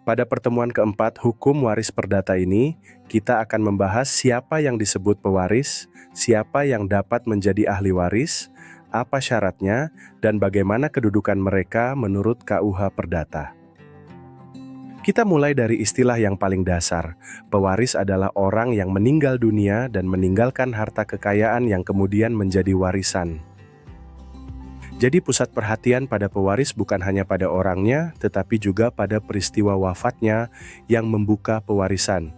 Pada pertemuan keempat hukum waris perdata ini, kita akan membahas siapa yang disebut pewaris, siapa yang dapat menjadi ahli waris, apa syaratnya, dan bagaimana kedudukan mereka menurut KUH Perdata. Kita mulai dari istilah yang paling dasar. Pewaris adalah orang yang meninggal dunia dan meninggalkan harta kekayaan yang kemudian menjadi warisan. Jadi pusat perhatian pada pewaris bukan hanya pada orangnya, tetapi juga pada peristiwa wafatnya yang membuka pewarisan.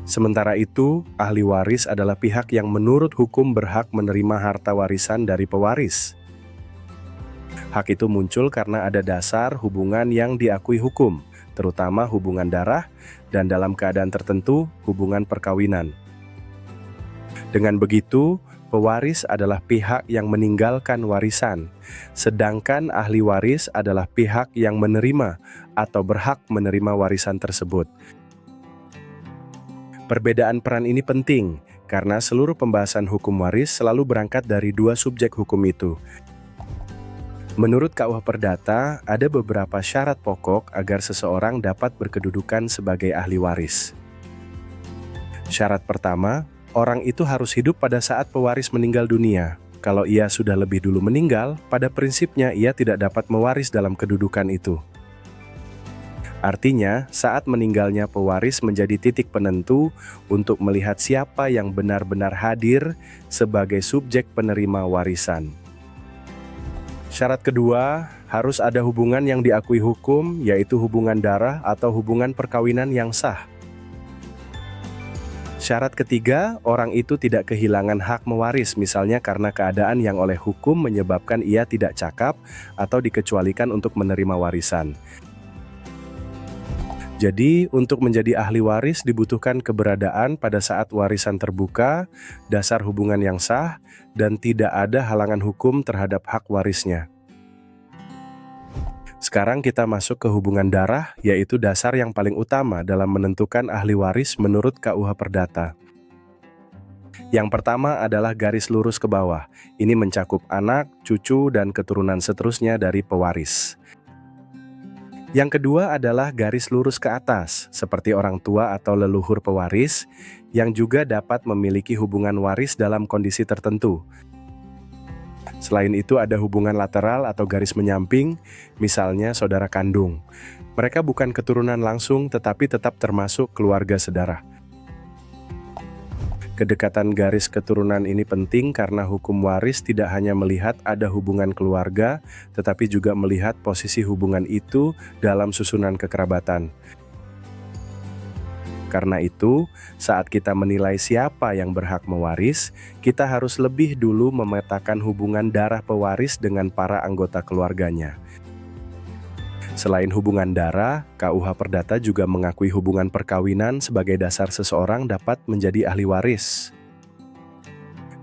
Sementara itu, ahli waris adalah pihak yang menurut hukum berhak menerima harta warisan dari pewaris. Hak itu muncul karena ada dasar hubungan yang diakui hukum, terutama hubungan darah, dan dalam keadaan tertentu, hubungan perkawinan. Dengan begitu, pewaris adalah pihak yang meninggalkan warisan, sedangkan ahli waris adalah pihak yang menerima atau berhak menerima warisan tersebut. Perbedaan peran ini penting, karena seluruh pembahasan hukum waris selalu berangkat dari dua subjek hukum itu. Menurut KUH Perdata, ada beberapa syarat pokok agar seseorang dapat berkedudukan sebagai ahli waris. Syarat pertama, orang itu harus hidup pada saat pewaris meninggal dunia. Kalau ia sudah lebih dulu meninggal, pada prinsipnya ia tidak dapat mewaris dalam kedudukan itu. Artinya, saat meninggalnya pewaris menjadi titik penentu untuk melihat siapa yang benar-benar hadir sebagai subjek penerima warisan. Syarat kedua, harus ada hubungan yang diakui hukum, yaitu hubungan darah atau hubungan perkawinan yang sah. Syarat ketiga, orang itu tidak kehilangan hak mewaris, misalnya karena keadaan yang oleh hukum menyebabkan ia tidak cakap atau dikecualikan untuk menerima warisan. Jadi, untuk menjadi ahli waris dibutuhkan keberadaan pada saat warisan terbuka, dasar hubungan yang sah, dan tidak ada halangan hukum terhadap hak warisnya. Sekarang kita masuk ke hubungan darah, yaitu dasar yang paling utama dalam menentukan ahli waris menurut KUH Perdata. Yang pertama adalah garis lurus ke bawah. Ini mencakup anak, cucu, dan keturunan seterusnya dari pewaris. Yang kedua adalah garis lurus ke atas, seperti orang tua atau leluhur pewaris, yang juga dapat memiliki hubungan waris dalam kondisi tertentu. Selain itu ada hubungan lateral atau garis menyamping, misalnya saudara kandung. Mereka bukan keturunan langsung tetapi tetap termasuk keluarga sedarah. Kedekatan garis keturunan ini penting karena hukum waris tidak hanya melihat ada hubungan keluarga, tetapi juga melihat posisi hubungan itu dalam susunan kekerabatan. Karena itu, saat kita menilai siapa yang berhak mewaris, kita harus lebih dulu memetakan hubungan darah pewaris dengan para anggota keluarganya. Selain hubungan darah, KUH Perdata juga mengakui hubungan perkawinan sebagai dasar seseorang dapat menjadi ahli waris.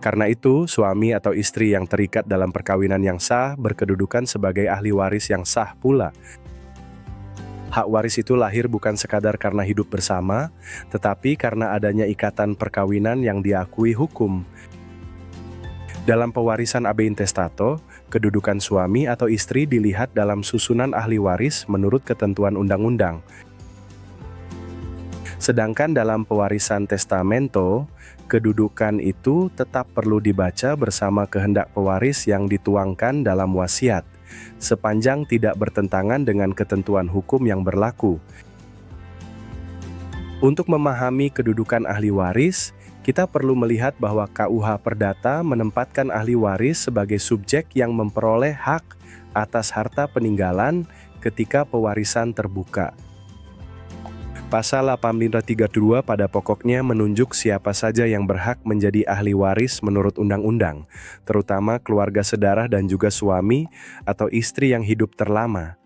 Karena itu, suami atau istri yang terikat dalam perkawinan yang sah berkedudukan sebagai ahli waris yang sah pula. Hak waris itu lahir bukan sekadar karena hidup bersama, tetapi karena adanya ikatan perkawinan yang diakui hukum. Dalam pewarisan ab intestato, kedudukan suami atau istri dilihat dalam susunan ahli waris menurut ketentuan undang-undang. Sedangkan dalam pewarisan testamento, kedudukan itu tetap perlu dibaca bersama kehendak pewaris yang dituangkan dalam wasiat, sepanjang tidak bertentangan dengan ketentuan hukum yang berlaku. Untuk memahami kedudukan ahli waris, kita perlu melihat bahwa KUH Perdata menempatkan ahli waris sebagai subjek yang memperoleh hak atas harta peninggalan ketika pewarisan terbuka. Pasal 832 pada pokoknya menunjuk siapa saja yang berhak menjadi ahli waris menurut undang-undang, terutama keluarga sedarah dan juga suami atau istri yang hidup terlama.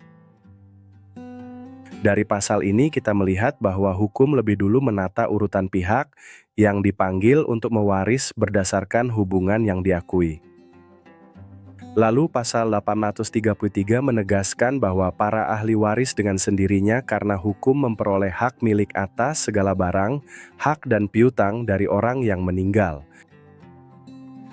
Dari pasal ini kita melihat bahwa hukum lebih dulu menata urutan pihak yang dipanggil untuk mewaris berdasarkan hubungan yang diakui. Lalu pasal 833 menegaskan bahwa para ahli waris dengan sendirinya karena hukum memperoleh hak milik atas segala barang, hak dan piutang dari orang yang meninggal.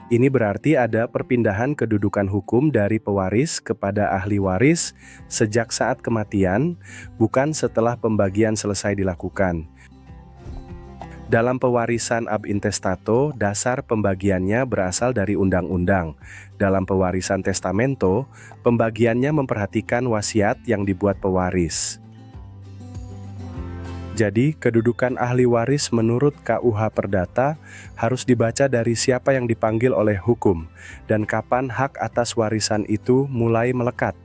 Ini berarti ada perpindahan kedudukan hukum dari pewaris kepada ahli waris sejak saat kematian, bukan setelah pembagian selesai dilakukan. Dalam pewarisan ab intestato, dasar pembagiannya berasal dari undang-undang. Dalam pewarisan testamento, pembagiannya memperhatikan wasiat yang dibuat pewaris. Jadi, kedudukan ahli waris menurut KUH Perdata harus dibaca dari siapa yang dipanggil oleh hukum, dan kapan hak atas warisan itu mulai melekat.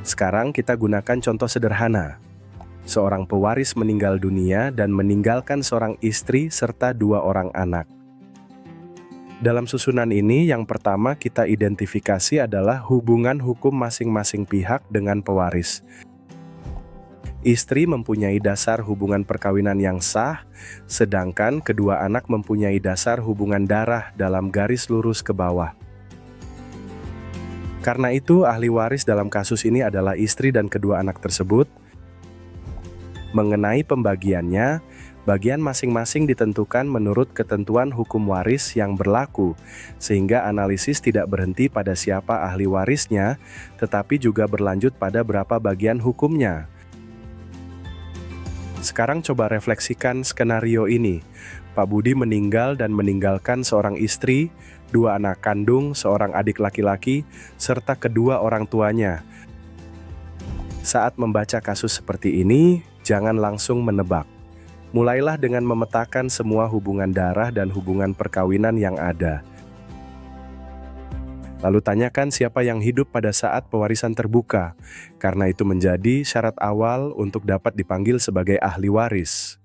Sekarang kita gunakan contoh sederhana. Seorang pewaris meninggal dunia dan meninggalkan seorang istri serta 2 orang anak. Dalam susunan ini, yang pertama kita identifikasi adalah hubungan hukum masing-masing pihak dengan pewaris. Istri mempunyai dasar hubungan perkawinan yang sah, sedangkan kedua anak mempunyai dasar hubungan darah dalam garis lurus ke bawah. Karena itu, ahli waris dalam kasus ini adalah istri dan kedua anak tersebut. Mengenai pembagiannya, bagian masing-masing ditentukan menurut ketentuan hukum waris yang berlaku, sehingga analisis tidak berhenti pada siapa ahli warisnya, tetapi juga berlanjut pada berapa bagian hukumnya. Sekarang coba refleksikan skenario ini. Pak Budi meninggal dan meninggalkan seorang istri, 2 anak kandung, seorang adik laki-laki, serta kedua orang tuanya. Saat membaca kasus seperti ini, jangan langsung menebak. Mulailah dengan memetakan semua hubungan darah dan hubungan perkawinan yang ada. Lalu tanyakan siapa yang hidup pada saat pewarisan terbuka, karena itu menjadi syarat awal untuk dapat dipanggil sebagai ahli waris.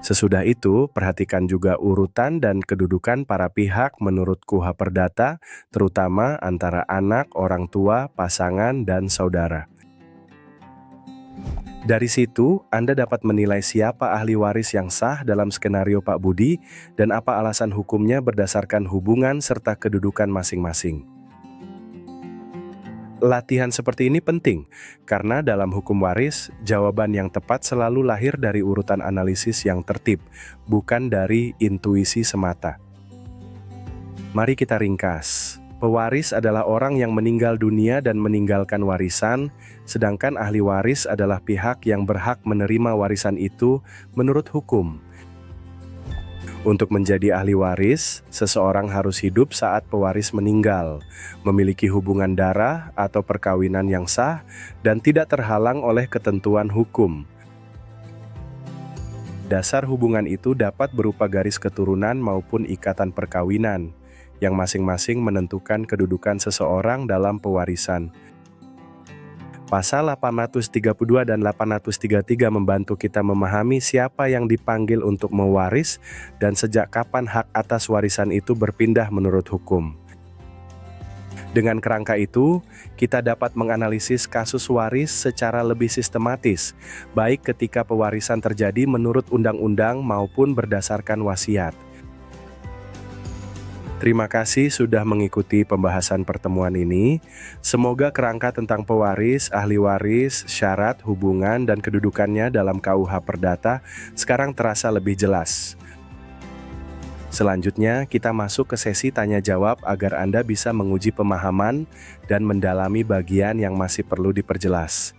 Sesudah itu, perhatikan juga urutan dan kedudukan para pihak menurut KUH Perdata, terutama antara anak, orang tua, pasangan, dan saudara. Dari situ, Anda dapat menilai siapa ahli waris yang sah dalam skenario Pak Budi dan apa alasan hukumnya berdasarkan hubungan serta kedudukan masing-masing. Latihan seperti ini penting, karena dalam hukum waris, jawaban yang tepat selalu lahir dari urutan analisis yang tertib, bukan dari intuisi semata. Mari kita ringkas. Pewaris adalah orang yang meninggal dunia dan meninggalkan warisan, sedangkan ahli waris adalah pihak yang berhak menerima warisan itu menurut hukum. Untuk menjadi ahli waris, seseorang harus hidup saat pewaris meninggal, memiliki hubungan darah atau perkawinan yang sah, dan tidak terhalang oleh ketentuan hukum. Dasar hubungan itu dapat berupa garis keturunan maupun ikatan perkawinan, yang masing-masing menentukan kedudukan seseorang dalam pewarisan. Pasal 832 dan 833 membantu kita memahami siapa yang dipanggil untuk mewaris dan sejak kapan hak atas warisan itu berpindah menurut hukum. Dengan kerangka itu, kita dapat menganalisis kasus waris secara lebih sistematis, baik ketika pewarisan terjadi menurut undang-undang maupun berdasarkan wasiat. Terima kasih sudah mengikuti pembahasan pertemuan ini. Semoga kerangka tentang pewaris, ahli waris, syarat, hubungan, dan kedudukannya dalam KUH Perdata sekarang terasa lebih jelas. Selanjutnya, kita masuk ke sesi tanya-jawab agar Anda bisa menguji pemahaman dan mendalami bagian yang masih perlu diperjelas.